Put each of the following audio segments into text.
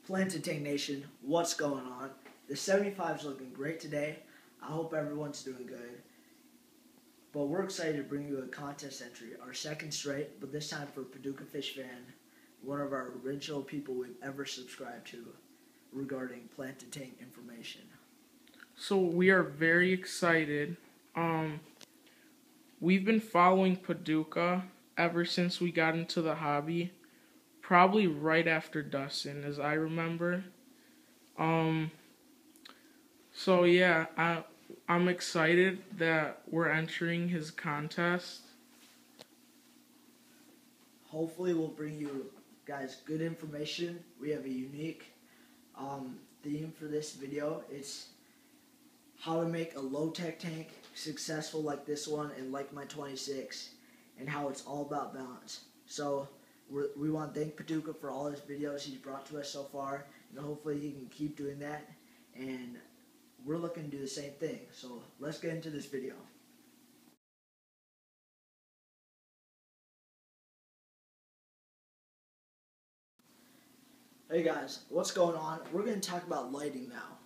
Planted Tank Nation, what's going on? The 75 is looking great today. I hope everyone's doing good. But we're excited to bring you a contest entry, our second straight, but this time for Paducahfishfan, one of our original people we've ever subscribed to regarding Planted Tank information. So we are very excited. We've been following Paducah ever since we got into the hobby. Probably right after Dustin, as I remember. So yeah, I'm excited that we're entering his contest. Hopefully we'll bring you guys good information. We have a unique theme for this video. It's how to make a low-tech tank successful like this one and like my 26, and how it's all about balance. So we want to thank Paducah for all his videos he's brought to us so far, and hopefully he can keep doing that, and we're looking to do the same thing. So let's get into this video. Hey guys, what's going on? We're going to talk about lighting now.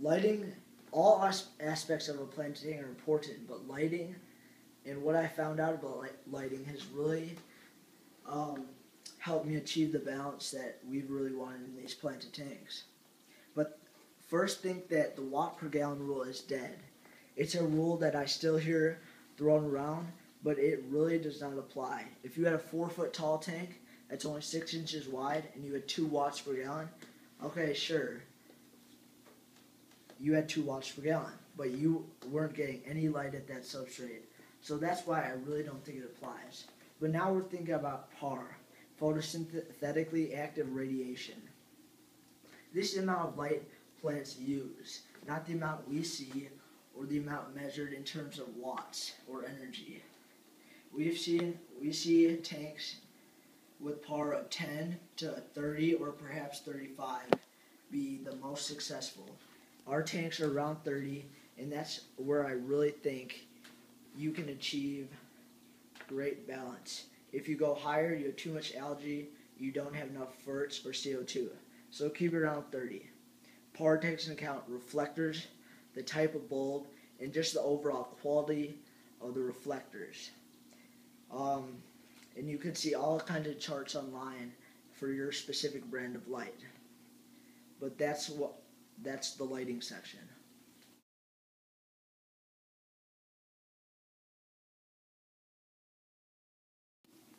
Lighting, all aspects of a planted tank are important, but lighting and what I found out about lighting has really helped me achieve the balance that we've really wanted in these planted tanks. But first, think that the watt per gallon rule is dead. It's a rule that I still hear thrown around, but it really does not apply. If you had a 4-foot tall tank that's only 6 inches wide and you had 2 watts per gallon, okay, sure, you had 2 watts per gallon, but you weren't getting any light at that substrate. So that's why I really don't think it applies. But now we're thinking about PAR, photosynthetically active radiation. This is the amount of light plants use, not the amount we see or the amount measured in terms of watts or energy. We see tanks with PAR of 10 to 30 or perhaps 35 be the most successful. Our tanks are around 30, and that's where I really think you can achieve great balance. If you go higher, you have too much algae, you don't have enough ferts or CO2. So keep it around 30. PAR takes into account reflectors, the type of bulb, and just the overall quality of the reflectors. And you can see all kinds of charts online for your specific brand of light. But that's the lighting section.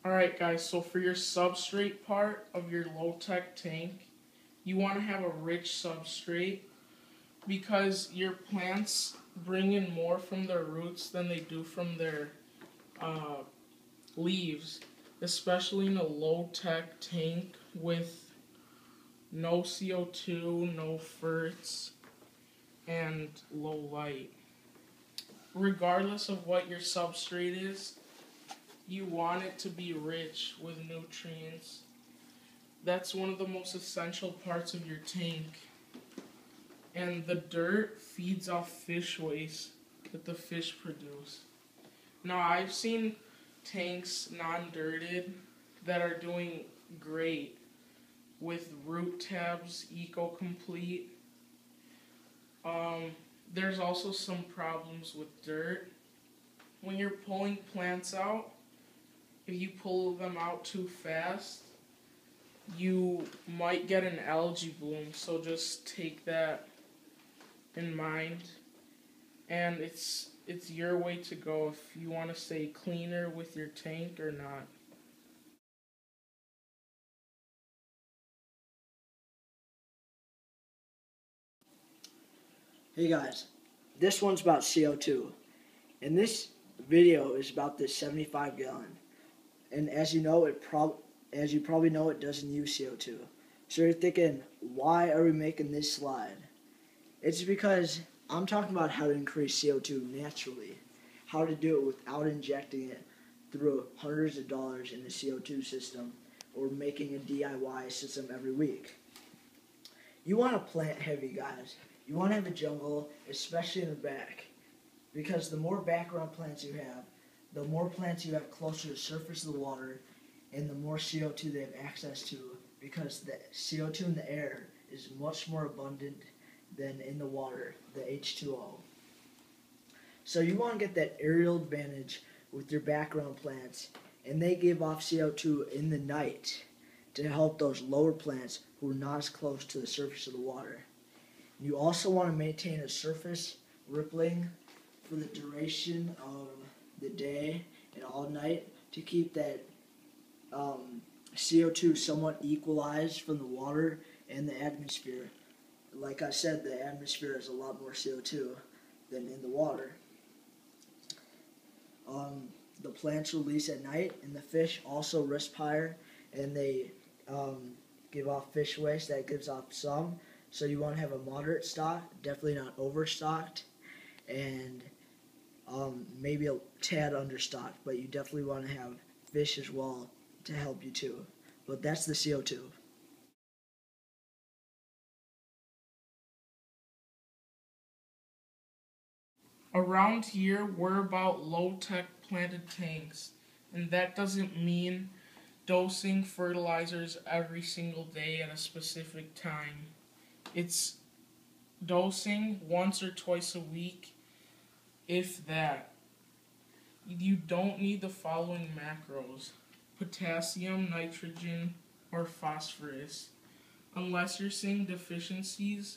Alright guys, so for your substrate part of your low-tech tank, you want to have a rich substrate because your plants bring in more from their roots than they do from their leaves, especially in a low-tech tank with no CO2, no ferts, and low light. Regardless of what your substrate is, you want it to be rich with nutrients. That's one of the most essential parts of your tank. And the dirt feeds off fish waste that the fish produce. Now, I've seen tanks non-dirted that are doing great with root tabs, eco-complete. There's also some problems with dirt. When you're pulling plants out, if you pull them out too fast, you might get an algae bloom, so just take that in mind. And it's your way to go if you want to stay cleaner with your tank or not. Hey guys, this one's about CO2, and this video is about this 75 gallon. And as you know, as you probably know, it doesn't use CO2. So you're thinking, why are we making this slide? It's because I'm talking about how to increase CO2 naturally, how to do it without injecting it through hundreds of dollars in the CO2 system or making a DIY system every week. You want to plant heavy, guys. You want to have a jungle, especially in the back, because the more background plants you have, the more plants you have closer to the surface of the water, and the more CO2 they have access to because the CO2 in the air is much more abundant than in the water, the H2O. So you want to get that aerial advantage with your background plants, and they give off CO2 in the night to help those lower plants who are not as close to the surface of the water. You also want to maintain a surface rippling for the duration of the day and all night to keep that CO2 somewhat equalized from the water and the atmosphere. Like I said, the atmosphere has a lot more CO2 than in the water. The plants release at night, and the fish also respire, and they give off fish waste that gives off some. So you want to have a moderate stock, definitely not overstocked, and maybe a tad understocked, but you definitely want to have fish as well to help you too. But that's the CO2. Around here, we're about low-tech planted tanks, and that doesn't mean dosing fertilizers every single day at a specific time. It's dosing once or twice a week, if that. You don't need the following macros: potassium, nitrogen, or phosphorus, unless you're seeing deficiencies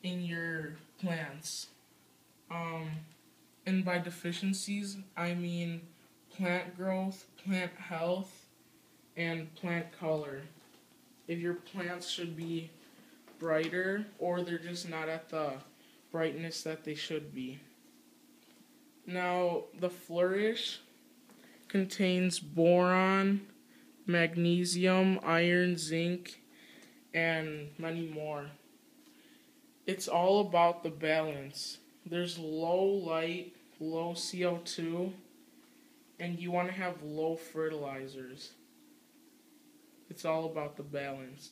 in your plants. And by deficiencies, I mean plant growth, plant health, and plant color. If your plants should be brighter, or they're just not at the brightness that they should be. Now, the Flourish contains boron, magnesium, iron, zinc, and many more. It's all about the balance. There's low light, low CO2, and you want to have low fertilizers. It's all about the balance.